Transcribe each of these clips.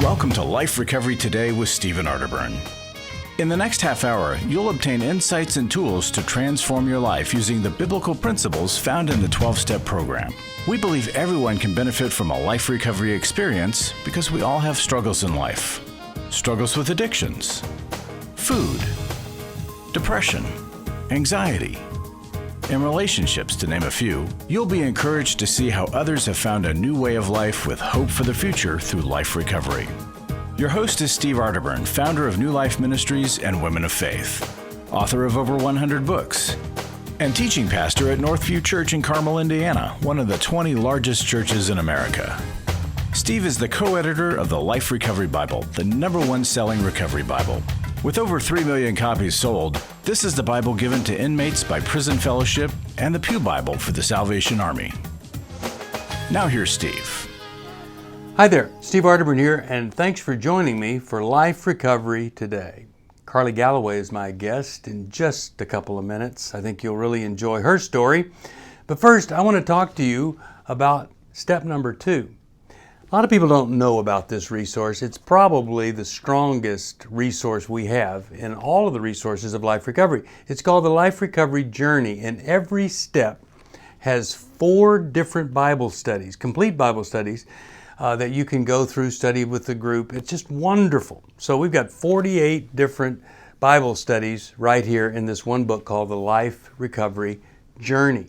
Welcome to Life Recovery Today with Stephen Arterburn. In the next half hour, you'll obtain insights and tools to transform your life using the biblical principles found in the 12-step program. We believe everyone can benefit from a life recovery experience because we all have struggles in life. Struggles with addictions, food, depression, anxiety, and relationships, to name a few. You'll be encouraged to see how others have found a new way of life with hope for the future through life recovery. Your host is Steve Arterburn, founder of New Life Ministries and Women of Faith, author of over 100 books, and teaching pastor at Northview Church in Carmel, Indiana, one of the 20 largest churches in America. Steve is the co-editor of the Life Recovery Bible, the #1 selling recovery Bible. With over 3 million copies sold, this is the Bible given to inmates by Prison Fellowship and the Pew Bible for the Salvation Army. Now here's Steve. Hi there, Steve Arterburn here, and thanks for joining me for Life Recovery Today. Carley Galloway is my guest in just a couple of minutes. I think you'll really enjoy her story. But first, I want to talk to you about step number 2. A lot of people don't know about this resource. It's probably the strongest resource we have in all of the resources of life recovery. It's called the Life Recovery Journey, and every step has 4 different Bible studies, complete Bible studies, that you can go through, study with the group. It's just wonderful. So we've got 48 different Bible studies right here in this one book called the Life Recovery Journey.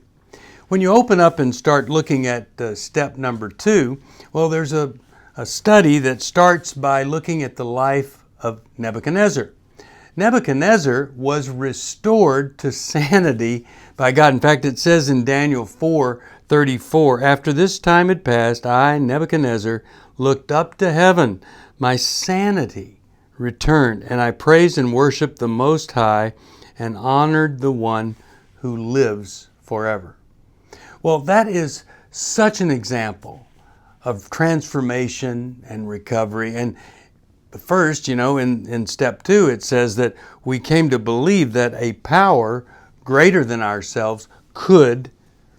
When you open up and start looking at step number 2, well, there's a study that starts by looking at the life of Nebuchadnezzar. Nebuchadnezzar was restored to sanity by God. In fact, it says in Daniel 4:34, "After this time had passed, I, Nebuchadnezzar, looked up to heaven. My sanity returned, and I praised and worshiped the Most High and honored the One who lives forever." Well, that is such an example of transformation and recovery. And first, in step 2, it says that we came to believe that a power greater than ourselves could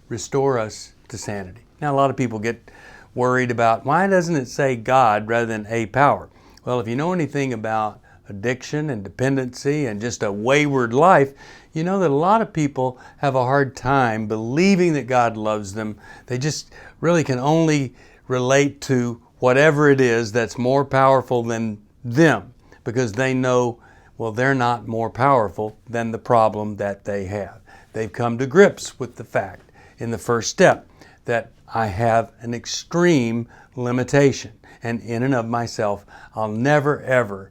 restore us to sanity. Now, a lot of people get worried about, why doesn't it say God rather than a power? Well, if you know anything about addiction and dependency and just a wayward life, you know that a lot of people have a hard time believing that God loves them. They just really can only relate to whatever it is that's more powerful than them, because they know, well, they're not more powerful than the problem that they have. They've come to grips with the fact in the first step that I have an extreme limitation, and in and of myself, I'll never ever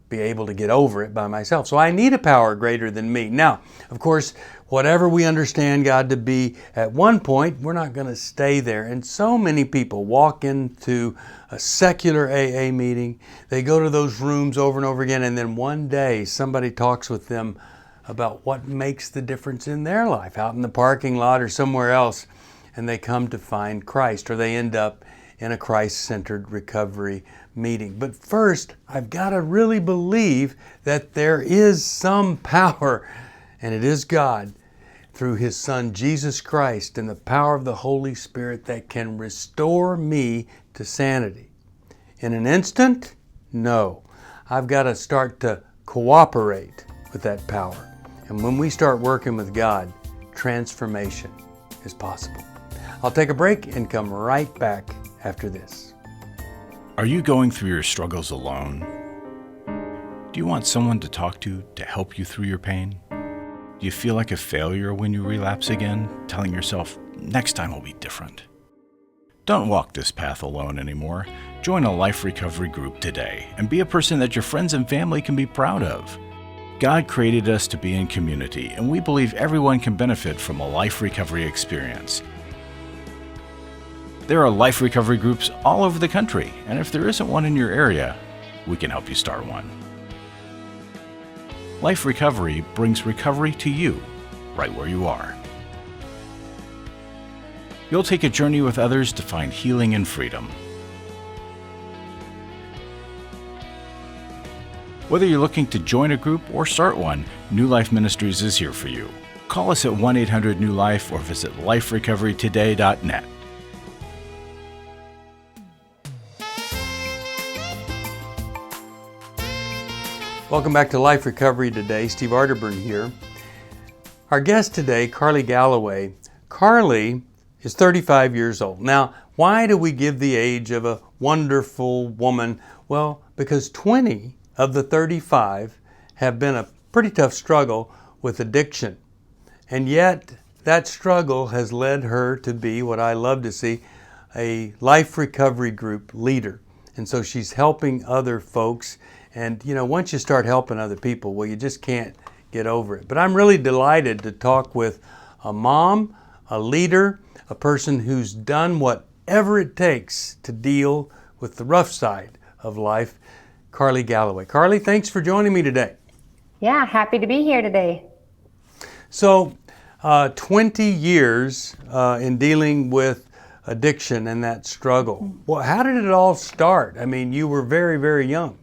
be able to get over it by myself. So I need a power greater than me. Now, of course, whatever we understand God to be at one point, we're not going to stay there. And so many people walk into a secular AA meeting, they go to those rooms over and over again, and then one day somebody talks with them about what makes the difference in their life, out in the parking lot or somewhere else, and they come to find Christ, or they end up in a Christ-centered recovery meeting. But first, I've got to really believe that there is some power, and it is God, through His Son Jesus Christ and the power of the Holy Spirit, that can restore me to sanity. In an instant? No. I've got to start to cooperate with that power. And when we start working with God, transformation is possible. I'll take a break and come right back after this. Are you going through your struggles alone? Do you want someone to talk to help you through your pain? Do you feel like a failure when you relapse again, telling yourself, next time will be different? Don't walk this path alone anymore. Join a life recovery group today and be a person that your friends and family can be proud of. God created us to be in community, and we believe everyone can benefit from a life recovery experience. There are life recovery groups all over the country, and if there isn't one in your area, we can help you start one. Life Recovery brings recovery to you, right where you are. You'll take a journey with others to find healing and freedom. Whether you're looking to join a group or start one, New Life Ministries is here for you. Call us at 1-800-NEW-LIFE or visit liferecoverytoday.net. Welcome back to Life Recovery Today. Steve Arterburn here. Our guest today, Carley Galloway. Carley is 35 years old. Now, why do we give the age of a wonderful woman? Well, because 20 of the 35 have been a pretty tough struggle with addiction. And yet, that struggle has led her to be what I love to see, a life recovery group leader. And so she's helping other folks. And once you start helping other people, well, you just can't get over it. But I'm really delighted to talk with a mom, a leader, a person who's done whatever it takes to deal with the rough side of life, Carley Galloway. Carley, thanks for joining me today. Yeah, happy to be here today. So, 20 years in dealing with addiction and that struggle. Well, how did it all start? I mean, you were very, very young.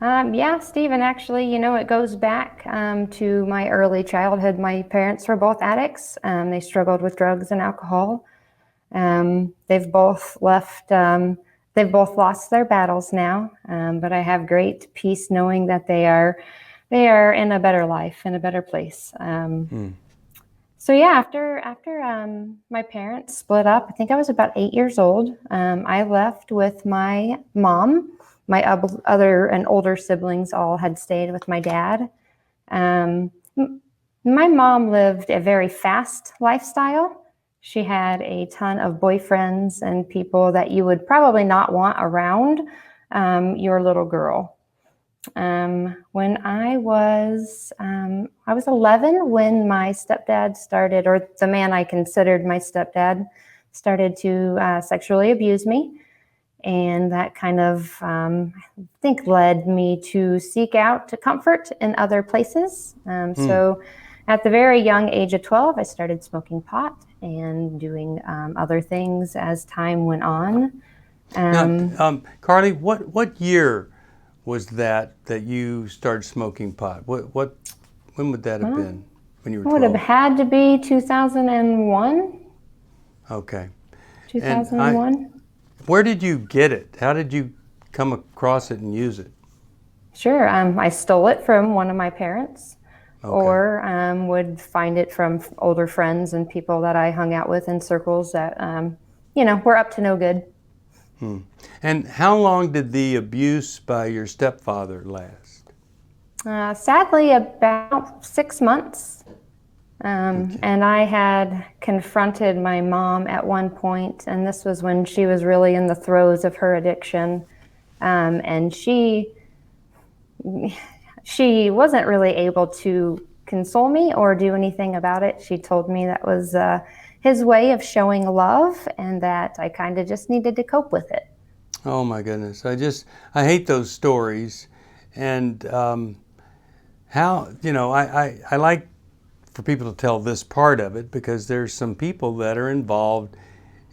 Yeah, Stephen, actually, it goes back to my early childhood. My parents were both addicts. They struggled with drugs and alcohol. They've both left, they've both lost their battles now, but I have great peace knowing that they are in a better life, in a better place. So yeah, after my parents split up, I think I was about 8 years old. I left with my mom. My other and older siblings all had stayed with my dad. My mom lived a very fast lifestyle. She had a ton of boyfriends and people that you would probably not want around your little girl. When I was 11 when my stepdad started, or the man I considered my stepdad, started to sexually abuse me. And that kind of, I think, led me to seek out comfort in other places. So at the very young age of 12, I started smoking pot and doing other things as time went on. Now, Carley, what year was that you started smoking pot? When would that have been? When you were 12? It would have had to be 2001. Okay. 2001. Where did you get it? How did you come across it and use it? Sure. I stole it from one of my parents, Okay. or would find it from older friends and people that I hung out with in circles that, were up to no good. And how long did the abuse by your stepfather last? Sadly, about 6 months. And I had confronted my mom at one point, and this was when she was really in the throes of her addiction. And she wasn't really able to console me or do anything about it. She told me that was his way of showing love and that I kind of just needed to cope with it. Oh my goodness. I hate those stories. And I like for people to tell this part of it because there's some people that are involved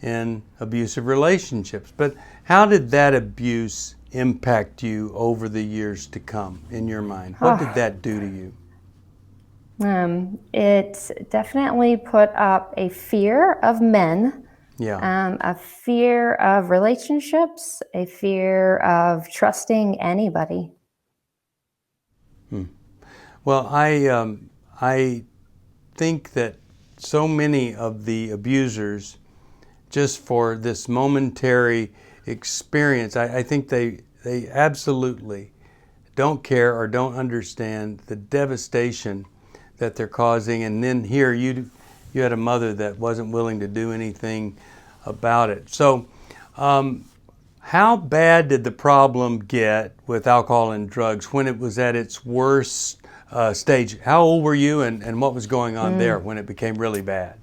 in abusive relationships. But how did that abuse impact you over the years to come in your mind? What did that do to you? It definitely put up a fear of men, a fear of relationships, a fear of trusting anybody. Well, I think that so many of the abusers, just for this momentary experience, I think they absolutely don't care or don't understand the devastation that they're causing. And then here you had a mother that wasn't willing to do anything about it. So how bad did the problem get with alcohol and drugs when it was at its worst stage? How old were you and what was going on there when it became really bad?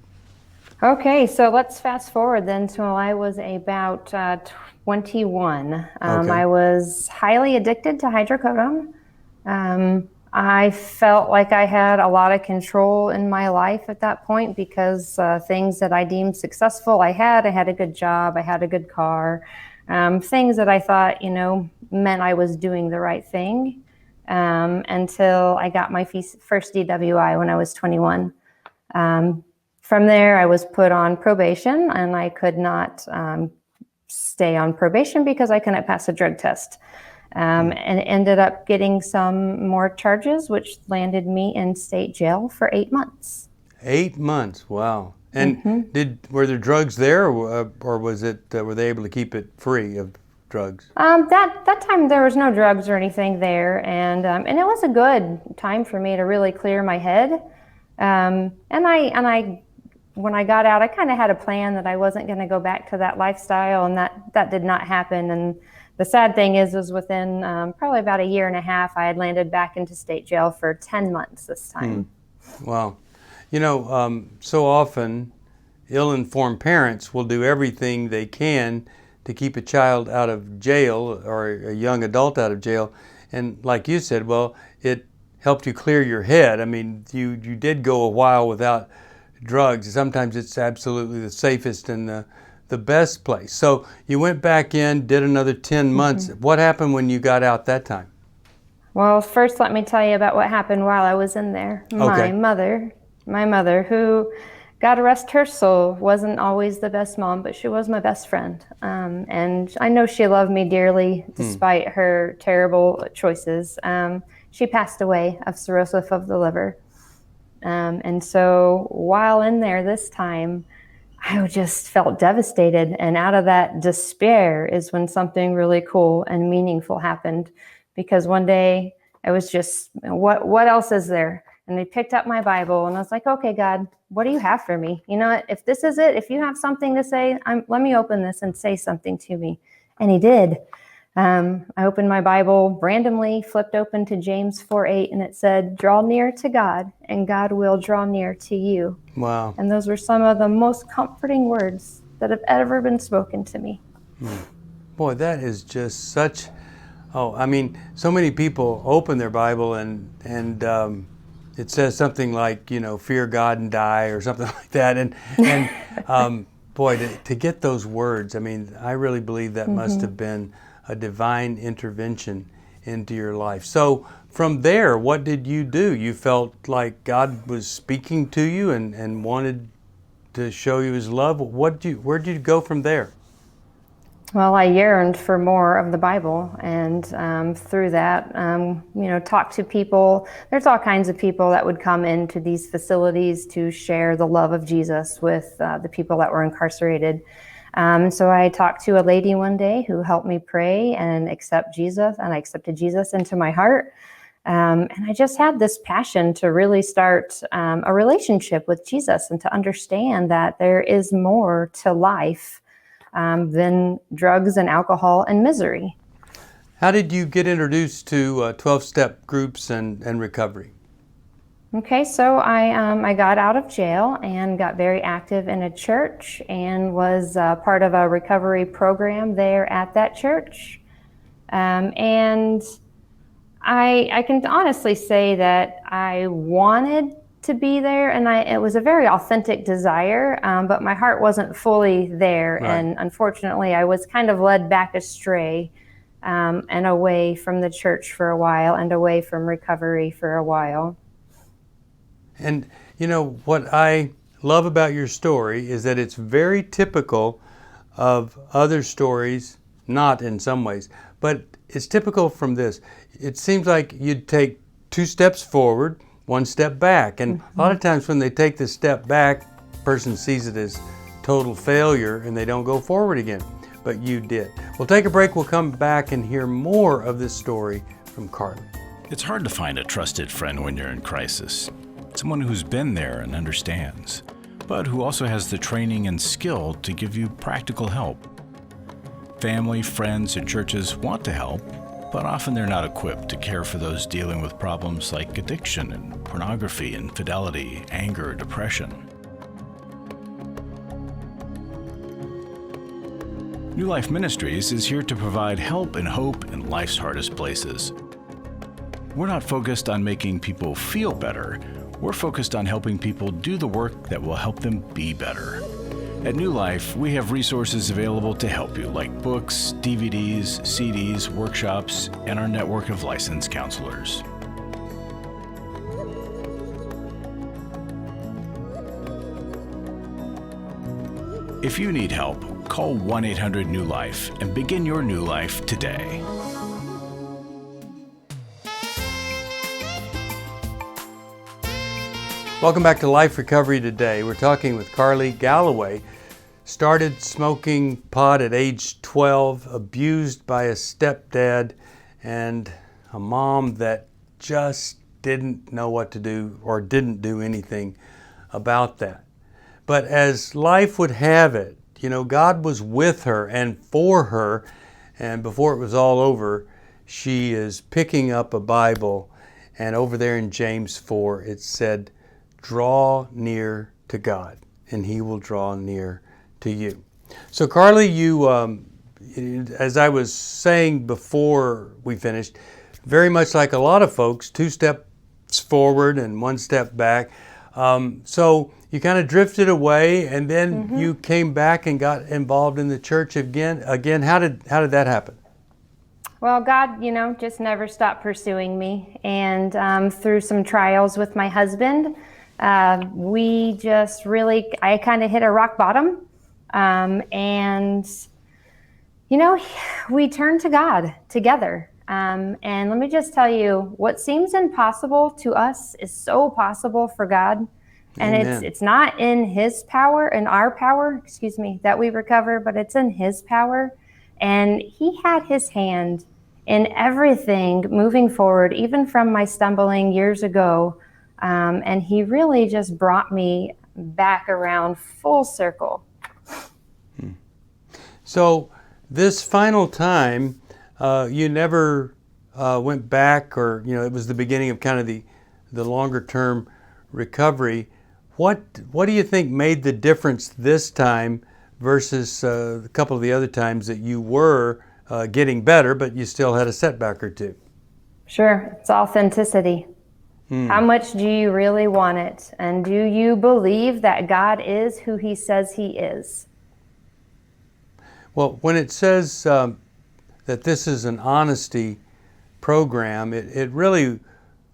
Okay, so let's fast forward then to when I was about 21. Okay. I was highly addicted to hydrocodone. I felt like I had a lot of control in my life at that point because things that I deemed successful, I had a good job, I had a good car, things that I thought, meant I was doing the right thing. Until I got my first DWI when I was 21. From there, I was put on probation, and I could not stay on probation because I couldn't pass a drug test. and ended up getting some more charges, which landed me in state jail for 8 months. 8 months, wow. And were there drugs there, or was it were they able to keep it free of drugs? That time there was no drugs or anything there, and it was a good time for me to really clear my head. And I when I got out, I kind of had a plan that I wasn't going to go back to that lifestyle, and that did not happen. And the sad thing is within probably about a year and a half, I had landed back into state jail for 10 months this time. Wow. You know, so often ill-informed parents will do everything they can to keep a child out of jail or a young adult out of jail. And like you said, well, it helped you clear your head. I mean, you did go a while without drugs. Sometimes it's absolutely the safest and the best place. So you went back in, did another 10 months. What happened when you got out that time? Well, first let me tell you about what happened while I was in there. Okay. My mother, who, God rest her soul, wasn't always the best mom, but she was my best friend. And I know she loved me dearly despite her terrible choices. She passed away of cirrhosis of the liver. And so while in there this time, I just felt devastated. And out of that despair is when something really cool and meaningful happened. Because one day I was just, what else is there? And I picked up my Bible and I was like, okay, God, what do you have for me? You know what? If this is it, if you have something to say, let me open this and say something to me. And he did. I opened my Bible randomly, flipped open to James 4:8, and it said, draw near to God and God will draw near to you. Wow. And those were some of the most comforting words that have ever been spoken to me. Boy, that is just such, I mean, so many people open their Bible and it says something like, you know, fear God and die or something like that. And boy, to get those words, I mean, I really believe that must have been a divine intervention into your life. So from there, what did you do? You felt like God was speaking to you and wanted to show you his love. Where did you go from there? Well, I yearned for more of the Bible, and through that, talk to people. There's all kinds of people that would come into these facilities to share the love of Jesus with the people that were incarcerated. So I talked to a lady one day who helped me pray and accept Jesus, and I accepted Jesus into my heart. And I just had this passion to really start a relationship with Jesus and to understand that there is more to life than drugs and alcohol and misery. How did you get introduced to 12-step groups and recovery? Okay, so I got out of jail and got very active in a church and was part of a recovery program there at that church. And I can honestly say that I wanted to be there, and it was a very authentic desire, but my heart wasn't fully there. Right. And unfortunately, I was kind of led back astray and away from the church for a while and away from recovery for a while. And you know, what I love about your story is that it's very typical of other stories, not in some ways, but it's typical from this. It seems like you'd take 2 steps forward, 1 step back. And a lot of times when they take the step back, the person sees it as total failure and they don't go forward again. But you did. We'll take a break. We'll come back and hear more of this story from Carley. It's hard to find a trusted friend when you're in crisis. Someone who's been there and understands, but who also has the training and skill to give you practical help. Family, friends, and churches want to help, but often they're not equipped to care for those dealing with problems like addiction and pornography, infidelity, anger, depression. New Life Ministries is here to provide help and hope in life's hardest places. We're not focused on making people feel better. We're focused on helping people do the work that will help them be better. At New Life, we have resources available to help you, like books, DVDs, CDs, workshops, and our network of licensed counselors. If you need help, call 1-800-NEW-LIFE and begin your new life today. Welcome back to Life Recovery Today. We're talking with Carley Galloway. Started smoking pot at age 12, abused by a stepdad, and a mom that just didn't know what to do or didn't do anything about that. But as life would have it, God was with her and for her, and before it was all over, she is picking up a Bible, and over there in James 4, it said, "Draw near to God, and He will draw near to you." So Carley, you, as I was saying before we finished, very much like a lot of folks, 2 steps forward and 1 step back. So you kind of drifted away, and then you came back and got involved in the church again. How did that happen? Well, God, just never stopped pursuing me. And through some trials with my husband, we just I kind of hit a rock bottom. And we turned to God together. And let me just tell you, what seems impossible to us is so possible for God. And Amen. it's not in His power, in our power, that we recover, but it's in His power. And He had His hand in everything moving forward, even from my stumbling years ago. And He really just brought me back around full circle. So this final time, you never went back, or it was the beginning of kind of the longer term recovery. What do you think made the difference this time versus a couple of the other times that you were getting better, but you still had a setback or two? Sure, it's authenticity. How much do you really want it? And do you believe that God is who He says He is? Well, when it says that this is an honesty program, it really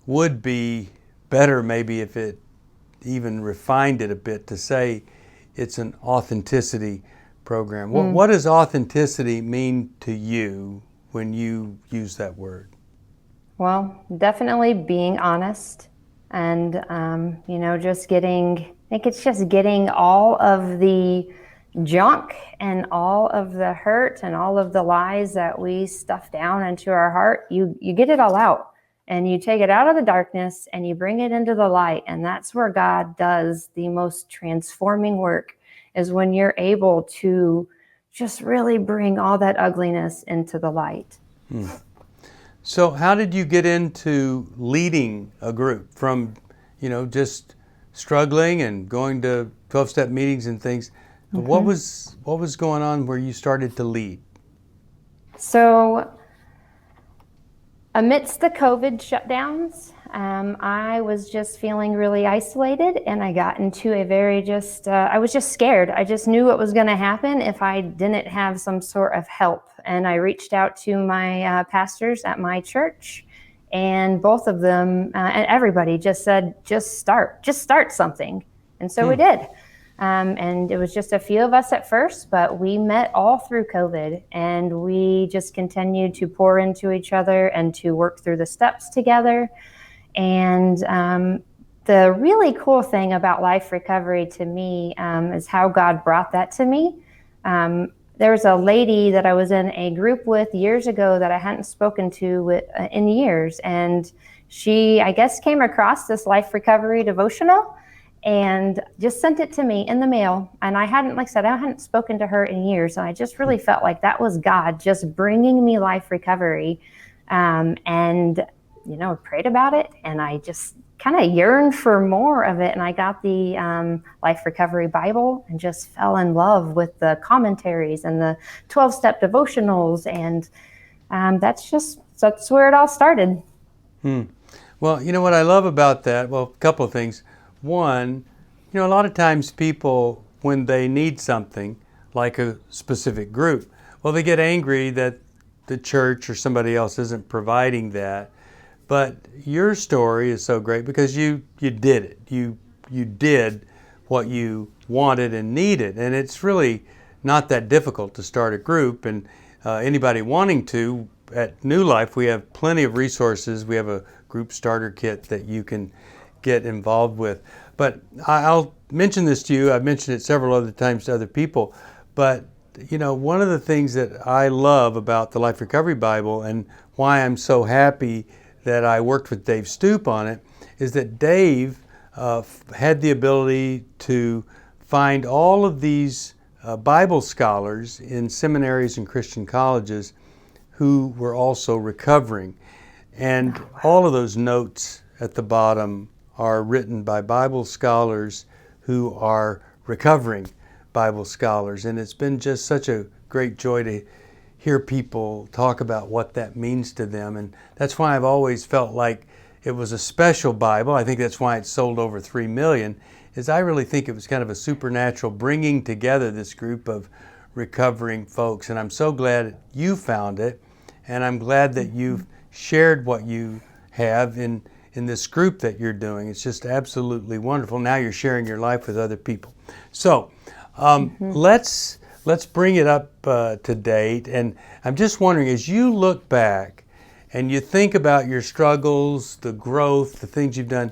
would be better maybe if it even refined it a bit to say it's an authenticity program. What does authenticity mean to you when you use that word? Well, definitely being honest and, just I think it's just getting all of the junk and all of the hurt and all of the lies that we stuff down into our heart. You get it all out, and you take it out of the darkness and you bring it into the light. And that's where God does the most transforming work, is when you're able to just really bring all that ugliness into the light. So how did you get into leading a group from, just struggling and going to 12-step meetings and things? What was going on where you started to lead? So amidst the COVID shutdowns, I was just feeling really isolated, and I got into I was just scared. I just knew what was going to happen if I didn't have some sort of help. And I reached out to my pastors at my church, and both of them and everybody just said, just start something. And so we did. And it was just a few of us at first, but we met all through COVID, and we just continued to pour into each other and to work through the steps together. And the really cool thing about Life Recovery to me is how God brought that to me. There was a lady that I was in a group with years ago that I hadn't spoken to in years. And she, I guess, came across this Life Recovery devotional and just sent it to me in the mail. And I hadn't spoken to her in years. And I just really felt like that was God just bringing me Life Recovery. And prayed about it, and I just kind of yearned for more of it. And I got the Life Recovery Bible and just fell in love with the commentaries and the 12-step devotionals. And that's where it all started. Well, what I love about that, well, a couple of things. One, a lot of times people, when they need something, like a specific group, well, they get angry that the church or somebody else isn't providing that. But your story is so great because you did it. You did what you wanted and needed. And it's really not that difficult to start a group. And anybody wanting to, at New Life, we have plenty of resources. We have a group starter kit that you can get involved with. But I'll mention this to you. I've mentioned it several other times to other people. But, you know, one of the things that I love about the Life Recovery Bible and why I'm so happy that I worked with Dave Stoop on it is that Dave had the ability to find all of these Bible scholars in seminaries and Christian colleges who were also recovering. And all of those notes at the bottom are written by Bible scholars who are recovering Bible scholars. And it's been just such a great joy to hear people talk about what that means to them. And that's why I've always felt like it was a special Bible. I think that's why it sold over 3 million, is I really think it was kind of a supernatural bringing together this group of recovering folks. And I'm so glad you found it. And I'm glad that you've shared what you have in this group that you're doing. It's just absolutely wonderful. Now you're sharing your life with other people. So let's bring it up to date. And I'm just wondering, as you look back and you think about your struggles, the growth, the things you've done,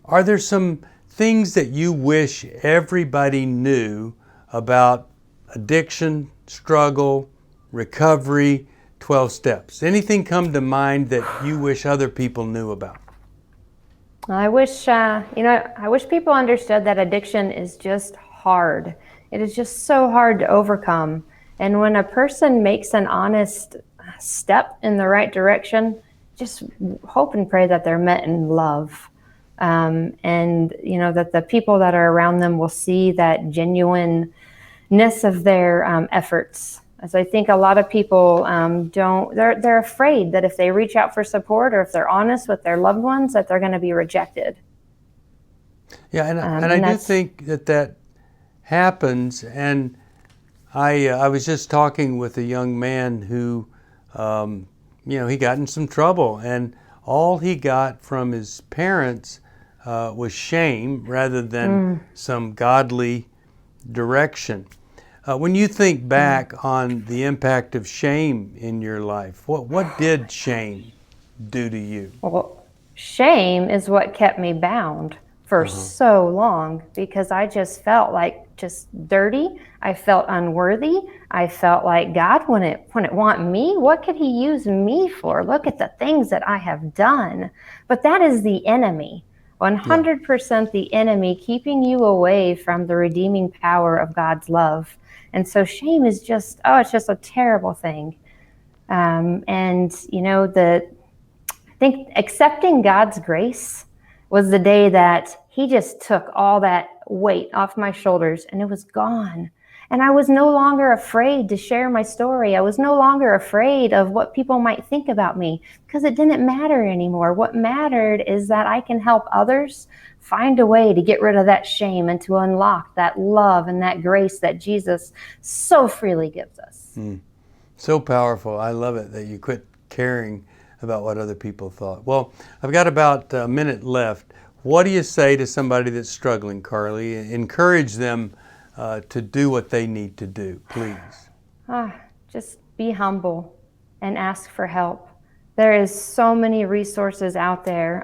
are there some things that you wish everybody knew about addiction, struggle, recovery, 12 steps? Anything come to mind that you wish other people knew about? I wish, I wish people understood that addiction is just hard. It is just so hard to overcome. And when a person makes an honest step in the right direction, just hope and pray that they're met in love. And, that the people that are around them will see that genuineness of their efforts. As I think a lot of people they're afraid that if they reach out for support or if they're honest with their loved ones, that they're going to be rejected. Yeah, and I do think that happens. And I was just talking with a young man who, he got in some trouble, and all he got from his parents was shame rather than some godly direction. When you think back on the impact of shame in your life, what did shame do to you? Well, shame is what kept me bound for so long, because I just felt like just dirty. I felt unworthy. I felt like God wouldn't want me. What could he use me for? Look at the things that I have done. But that is the enemy. 100% the enemy keeping you away from the redeeming power of God's love. And so shame is just, it's just a terrible thing. I think accepting God's grace was the day that he just took all that weight off my shoulders and it was gone. And I was no longer afraid to share my story. I was no longer afraid of what people might think about me, because it didn't matter anymore. What mattered is that I can help others find a way to get rid of that shame and to unlock that love and that grace that Jesus so freely gives us. So powerful. I love it that you quit caring about what other people thought. Well, I've got about a minute left. What do you say to somebody that's struggling, Carley? Encourage them to do what they need to do, please. Just be humble and ask for help. There is so many resources out there.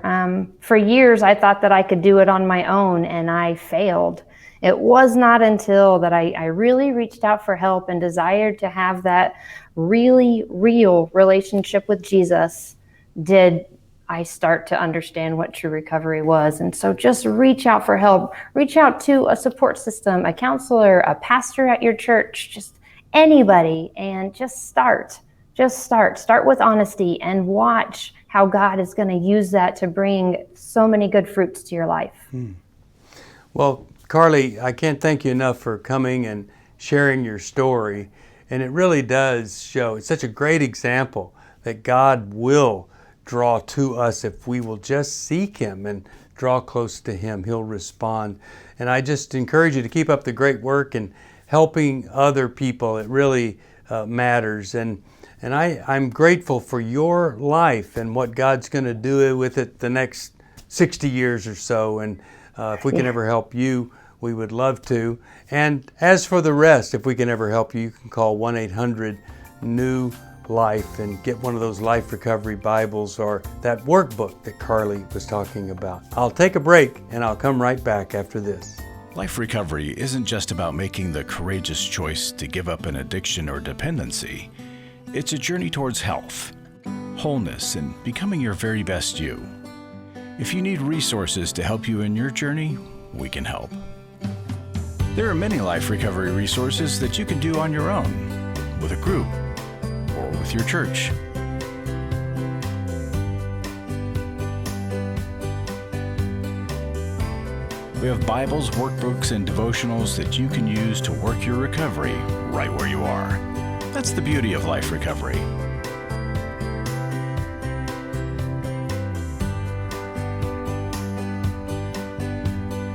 For years, I thought that I could do it on my own, and I failed. It was not until that I really reached out for help and desired to have that really real relationship with Jesus did I start to understand what true recovery was. And so just reach out for help. Reach out to a support system, a counselor, a pastor at your church, just anybody, and just start. Just start with honesty and watch how God is going to use that to bring so many good fruits to your life. Well, Carley, I can't thank you enough for coming and sharing your story. And it really does show, it's such a great example that God will draw to us if we will just seek him and draw close to him. He'll respond. And I just encourage you to keep up the great work and helping other people. It really matters. And I'm grateful for your life and what God's going to do with it the next 60 years or so. And if we can ever help you, we would love to. And as for the rest, if we can ever help you, you can call 1-800-NEW life and get one of those Life Recovery Bibles or that workbook that Carley was talking about. I'll take a break and I'll come right back after this. Life recovery isn't just about making the courageous choice to give up an addiction or dependency. It's a journey towards health, wholeness, and becoming your very best you. If you need resources to help you in your journey, we can help. There are many life recovery resources that you can do on your own, with a group, or with your church. We have Bibles, workbooks, and devotionals that you can use to work your recovery right where you are. That's the beauty of life recovery.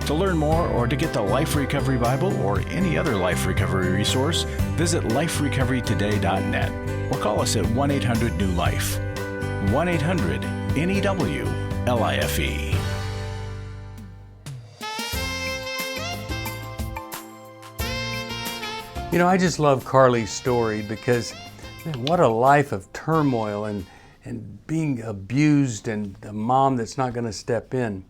To learn more or to get the Life Recovery Bible or any other life recovery resource, visit liferecoverytoday.net or call us at 1-800-NEW-LIFE. 1-800-NEW-LIFE. You know, I just love Carley's story because, man, what a life of turmoil and being abused and a mom that's not going to step in.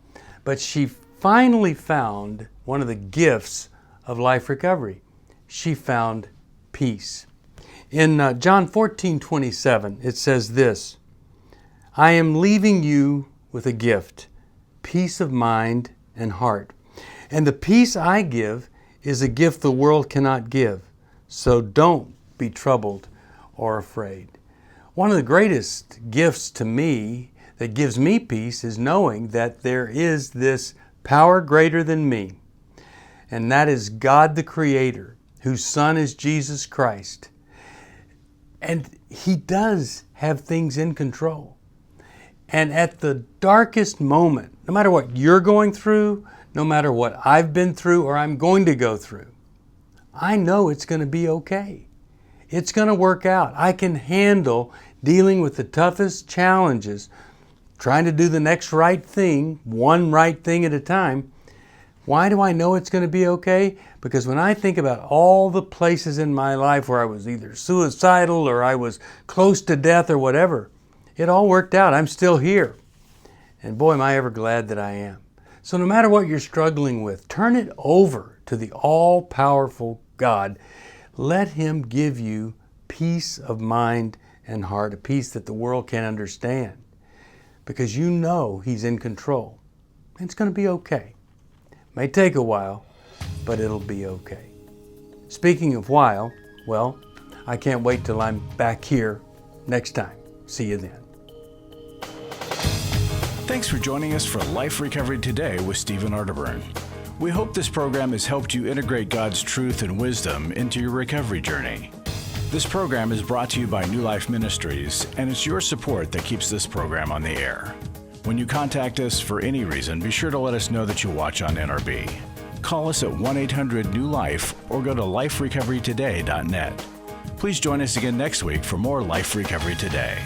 But she finally found one of the gifts of life recovery. She found peace. In John 14:27, it says this, I am leaving you with a gift, peace of mind and heart. And the peace I give is a gift the world cannot give. So don't be troubled or afraid. One of the greatest gifts to me that gives me peace is knowing that there is this power greater than me, and that is God the Creator, whose Son is Jesus Christ. And He does have things in control. And at the darkest moment, no matter what you're going through, no matter what I've been through or I'm going to go through, I know it's going to be okay. It's going to work out. I can handle dealing with the toughest challenges, trying to do the next right thing, one right thing at a time. Why do I know it's going to be okay? Because when I think about all the places in my life where I was either suicidal or I was close to death or whatever, it all worked out. I'm still here. And boy, am I ever glad that I am. So no matter what you're struggling with, turn it over to the all-powerful God. Let Him give you peace of mind and heart, a peace that the world can't understand, because you know He's in control. And it's going to be okay. It may take a while, but it'll be okay. Speaking of while, well, I can't wait till I'm back here next time. See you then. Thanks for joining us for Life Recovery Today with Stephen Arterburn. We hope this program has helped you integrate God's truth and wisdom into your recovery journey. This program is brought to you by New Life Ministries, and it's your support that keeps this program on the air. When you contact us for any reason, be sure to let us know that you watch on NRB. Call us at 1-800-NEW-LIFE or go to liferecoverytoday.net. Please join us again next week for more Life Recovery Today.